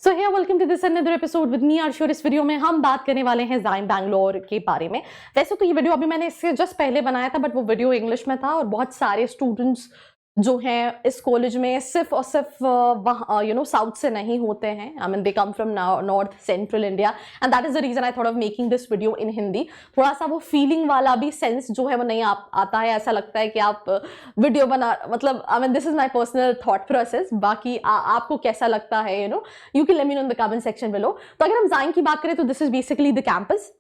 So hey welcome to this another episode with me Arshu. इस video में हम बात करने वाले हैं ज़ाइम बैंगलोर के बारे में। वैसे तो ये वीडियो अभी मैंने इससे जस्ट पहले बनाया था, बट वो वीडियो इंग्लिश में था और बहुत सारे स्टूडेंट्स जो हैं इस कॉलेज में सिर्फ और सिर्फ वहाँ साउथ से नहीं होते हैं। I mean they come from north central India and that is the reason I thought of making this video in Hindi. थोड़ा सा वो फीलिंग वाला भी सेंस जो है वो नहीं आता है। ऐसा लगता है कि आप वीडियो बना, मतलब I mean this is my personal thought process. बाकी आपको कैसा लगता है you can let me know in the comment section below. तो अगर हम ज़ाइम की बात करें तो this is basically the campus.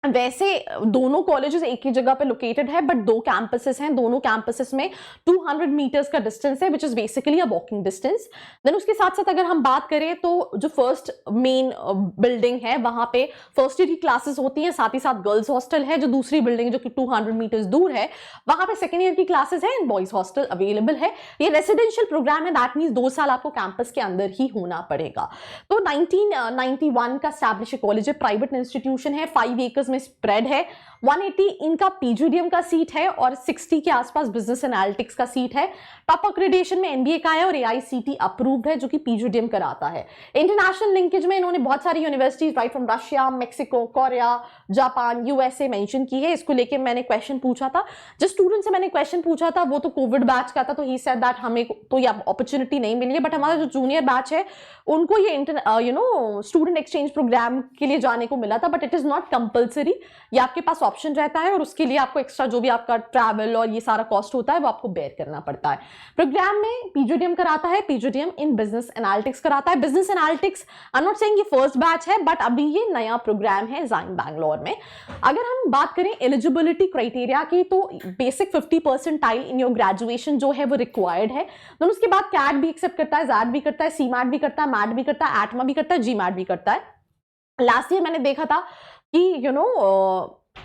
वैसे दोनों कॉलेजेस एक ही जगह पे लोकेटेड है, बट दो कैंपसेस हैं। दोनों कैंपसेस में 200 मीटर्स का डिस्टेंस है, which is basically a walking distance. Then उसके साथ साथ अगर हम बात करें तो जो फर्स्ट मेन बिल्डिंग है वहां पे फर्स्ट ईयर की क्लासेस होती हैं, साथ ही साथ गर्ल्स हॉस्टल है। जो दूसरी बिल्डिंग जो कि 200 मीटर्स दूर है वहां पे सेकेंड ईयर की क्लासेस है एंड बॉयज हॉस्टल अवेलेबल है। ये रेसिडेंशियल प्रोग्राम है, दैट मीन्स 2 साल आपको कैंपस के अंदर ही होना पड़ेगा। तो 1991 का स्टैब्लिश कॉलेज है, प्राइवेट इंस्टीट्यूशन है, 5 एकर्स में स्प्रेड है। 180 इनका पीजीडीएम का सीट है और 60 के आसपास बिजनेस एनालिटिक्स का सीट है। टॉप अक्रेडिटेशन में एनबीए का है और एआईसीटी अप्रूव्ड है, जो कि पीजीडीएम कराता है। इंटरनेशनल लिंकेज में इन्होंने बहुत सारी universities right from Russia, Mexico, Korea, Japan, USA mention की है। इसको लेके मैंने क्वेश्चन पूछा था, जिस स्टूडेंट से मैंने क्वेश्चन पूछा था वो तो कोविड बैच का था, तो ही सेड दैट हमें तो ये अपॉर्चुनिटी नहीं मिली है। बट हमारा जो जूनियर बैच है उनको ये स्टूडेंट एक्सचेंज प्रोग्राम के लिए जाने को मिला था, but it is not compulsory. ये आपके पास ऑप्शन रहता है और उसके लिए आपको एक्स्ट्रा जो भी आपका ट्रैवल और ये सारा कॉस्ट होता है वो आपको बेयर करना पड़ता है। प्रोग्राम में पीजीडीएम कराता है, पीजीडीएम इन बिजनेस एनालिटिक्स कराता है। Business analytics I am not saying ये फर्स्ट बैच है, बट अभी ये नया प्रोग्राम है ज़ाइम बैंगलोर में। अगर हम बात करें एलिजिबिलिटी क्राइटेरिया की, तो basic 50 percentile in your graduation जो है वो रिक्वायर्ड है। तो उसके बाद कैट भी एक्सेप्ट करता है, जैड भी करता है, सी मैट भी करता है, मैट भी करता है, एटमा भी करता है, जी मैट भी करता है। लास्ट ईयर मैंने देखा था कि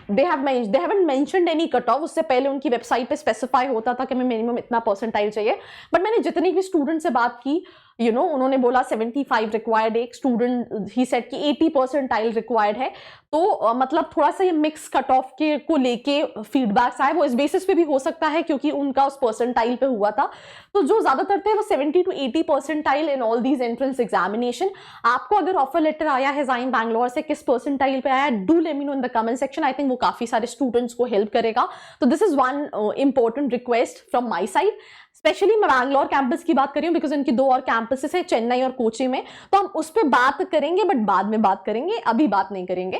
they haven't mentioned any cut off. उससे पहले उनकी वेबसाइट पे स्पेसिफाई होता था कि हमें मिनिमम इतना परसेंटाइल चाहिए। बट मैंने जितनी भी स्टूडेंट से बात की उन्होंने बोला 75 रिक्वायर्ड। एक स्टूडेंट ही सेड कि 80 परसेंटाइल रिक्वायर्ड है। तो मतलब थोड़ा सा ये मिक्स कट ऑफ के को लेके फीडबैक्स आए। वो इस बेसिस पे भी हो सकता है क्योंकि उनका उस परसेंटाइल पे हुआ था। तो जो ज्यादातर थे वो 70 to 80 percentile in all these entrance examination. आपको अगर ऑफर लेटर आया है ज़ाइम बैंगलोर से, किस परसेंटाइल पे आया, do let me know in the comment section. I think वो काफी सारे स्टूडेंट्स को हेल्प करेगा। तो this is one important request from my side. Specially मैं बैंगलोर कैंपस की बात कर रही हूँ बिकॉज इनकी 2 और कैंपसेस है, चेन्नई और कोची में। तो हम उस पर बात करेंगे, बट बाद में बात करेंगे, अभी बात नहीं करेंगे।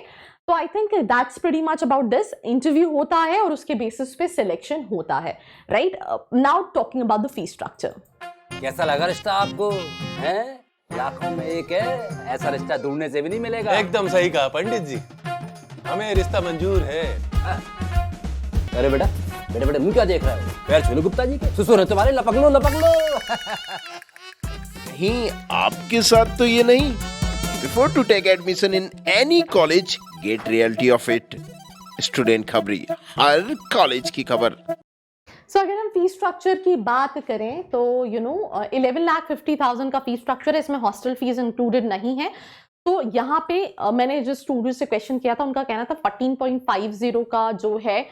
तो I think that's pretty much about this. Interview होता है और उसके बेसिस पे सिलेक्शन होता है, right. Now talking about the fees structure. कैसा लगा रिश्ता आपको? है लाखों में एक है, ऐसा रिश्ता ढूंढने से भी नहीं मिलेगा। एकदम सही कहा पंडित जी, हमें रिश्ता मंजूर है। अरे बेटा बेटा बेटा मुंह क्या देख रहा है? पैर छू लो गुप्ता जी के, ससुर है तुम्हारे, लपक लो लपक लो। नहीं, आपके साथ तो ये नहीं। Before to take admission in any college, get reality of it. Student Khabri, हर कॉलेज की खबर। सो अगर हम फीस स्ट्रक्चर की बात करें तो 11,50,000 का फीस स्ट्रक्चर है। इसमें हॉस्टल फीस इंक्लूडेड नहीं है। तो यहाँ पे मैंने जो स्टूडेंट से क्वेश्चन किया था उनका कहना था 14.50 का जो है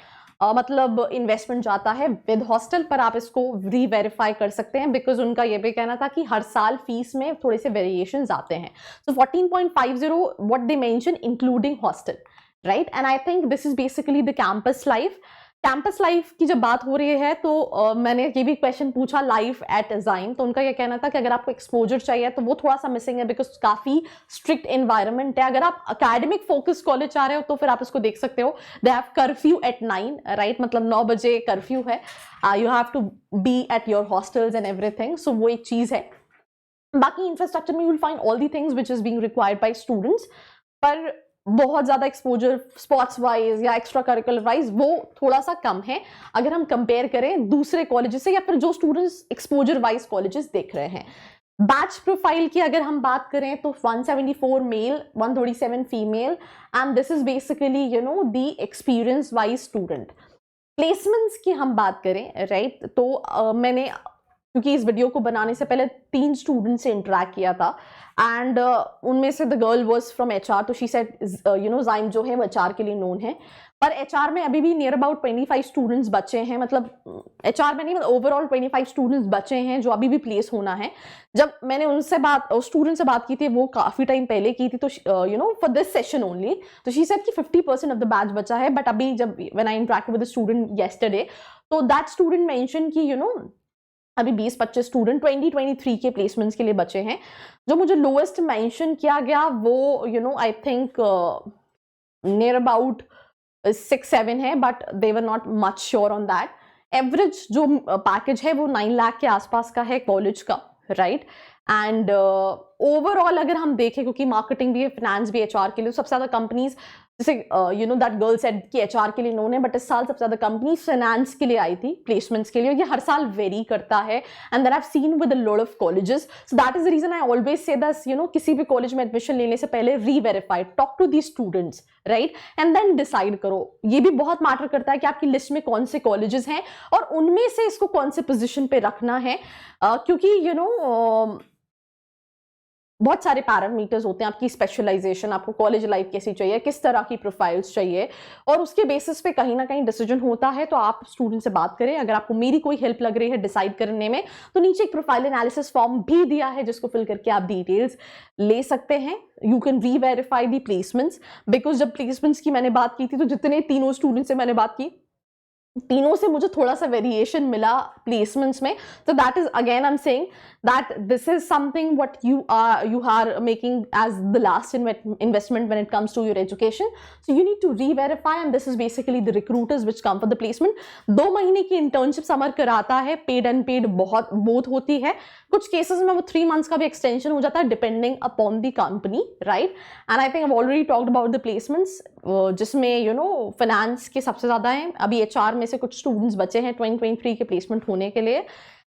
मतलब इन्वेस्टमेंट जाता है विद हॉस्टल। पर आप इसको री-वेरीफाई कर सकते हैं बिकॉज उनका ये भी कहना था कि हर साल फीस में थोड़े से वेरिएशंस आते हैं। सो 14.50 what they mention including hostel, right. And I think this is basically the campus life. Campus life की जब बात हो रही है तो मैंने ये भी क्वेश्चन पूछा लाइफ एट ज़ाइम। तो उनका ये कहना था कि अगर आपको एक्सपोजर चाहिए तो वो थोड़ा सा मिसिंग है बिकॉज काफ़ी स्ट्रिक्ट एनवायरनमेंट है। अगर आप अकेडमिक फोकस कॉलेज चाह रहे हो तो फिर आप इसको देख सकते हो। They have curfew at 9, right, मतलब 9 बजे कर्फ्यू है। You have to be at your hostels and everything. So वो एक चीज़ है। बाकी इंफ्रास्ट्रक्चर में you will find all the things which is being required by students. पर बहुत ज़्यादा एक्सपोजर स्पोर्ट्स वाइज या एक्स्ट्रा करिकुलर वाइज वो थोड़ा सा कम है अगर हम कंपेयर करें दूसरे कॉलेजेस से या फिर जो स्टूडेंट्स एक्सपोजर वाइज कॉलेजेस देख रहे हैं। बैच प्रोफाइल की अगर हम बात करें तो 174 male, 137 female and this is basically the experience wise student. Placements की हम बात करें, राइट, तो मैंने क्योंकि इस वीडियो को बनाने से पहले 3 स्टूडेंट से इंटरेक्ट किया था एंड उनमें से the girl was from HR, तो शी सेड ज़ाइम जो है वो एचआर के लिए नोन है, पर एचआर में अभी भी नियर अबाउट 25 स्टूडेंट्स बचे हैं, मतलब एचआर में नहीं, मतलब ओवरऑल 25 स्टूडेंट्स बचे हैं जो अभी भी प्लेस होना है। जब मैंने उनसे स्टूडेंट से बात की थी, वो काफ़ी टाइम पहले की थी, तो फॉर दिस सेशन ओनली, तो शी सेड कि 50% ऑफ द बैच बचा है, बट अभी जब when I interact with the student yesterday, तो दैट स्टूडेंट मेंशन कि अभी 20-25 स्टूडेंट 2023 के प्लेसमेंट्स के लिए बचे हैं। जो मुझे लोएस्ट मेंशन किया गया वो आई थिंक नियर अबाउट 6-7 है, but they were not much sure on that. Average जो पैकेज है वो 9 लाख के आसपास का है कॉलेज का, राइट। एंड ओवरऑल अगर हम देखें, क्योंकि मार्केटिंग भी है, फाइनेंस भी, एचआर के लिए सबसे ज़्यादा कंपनीज, जैसे दैट गर्ल सेड कि एचआर के लिए नोन है, बट इस साल सबसे ज़्यादा कंपनीज फाइनेंस के लिए आई थी प्लेसमेंट्स के लिए। ये हर साल वेरी करता है and that I have seen with a lot of colleges, so that is the reason I always say this, किसी भी कॉलेज में एडमिशन लेने से पहले reverify, talk to the students, right, and then decide करो। ये भी बहुत मैटर करता है कि आपकी लिस्ट में कौन से कॉलेजेस हैं और उनमें से इसको कौन से पोजिशन पे रखना है, क्योंकि बहुत सारे पैरामीटर्स होते हैं, आपकी स्पेशलाइजेशन, आपको कॉलेज लाइफ कैसी चाहिए, किस तरह की प्रोफाइल्स चाहिए, और उसके बेसिस पे कहीं ना कहीं डिसीजन होता है। तो आप स्टूडेंट से बात करें, अगर आपको मेरी कोई हेल्प लग रही है डिसाइड करने में, तो नीचे एक प्रोफाइल एनालिसिस फॉर्म भी दिया है जिसको फिल करके आप डिटेल्स ले सकते हैं। You can reverify the placements, because जब प्लेसमेंट्स की मैंने बात की थी, तो जितने तीनों स्टूडेंट से मैंने बात की, तीनों से मुझे थोड़ा सा वेरिएशन मिला प्लेसमेंट्स में। तो that is again I am saying that this is something what you are making as the last investment when it comes to your education, so you need to reverify, and this is basically the recruiters which come for the placement. 2 महीने की internship summer कराता है, paid unpaid both होती है, कुछ cases में वो 3 months का भी एक्सटेंशन हो जाता है depending upon the company, right. And I think I have already talked about the placements, जिसमें फाइनेंस के सबसे ज़्यादा हैं। अभी एचआर में से कुछ स्टूडेंट्स बचे हैं 2023 के प्लेसमेंट होने के लिए।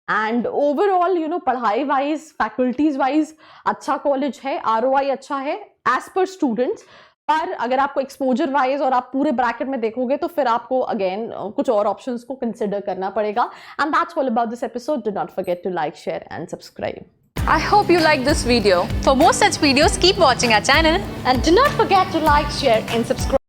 एंड ओवरऑल पढ़ाई वाइज, फैकल्टीज वाइज अच्छा कॉलेज है, ROI अच्छा है एज पर स्टूडेंट्स, पर अगर आपको एक्सपोजर वाइज और आप पूरे ब्रैकेट में देखोगे तो फिर आपको अगेन कुछ और ऑप्शंस को कंसिडर करना पड़ेगा। And that's all about this episode. Do not forget to like, share and subscribe. I hope you like this video. For more such videos, keep watching our channel. And do not forget to like, share and subscribe.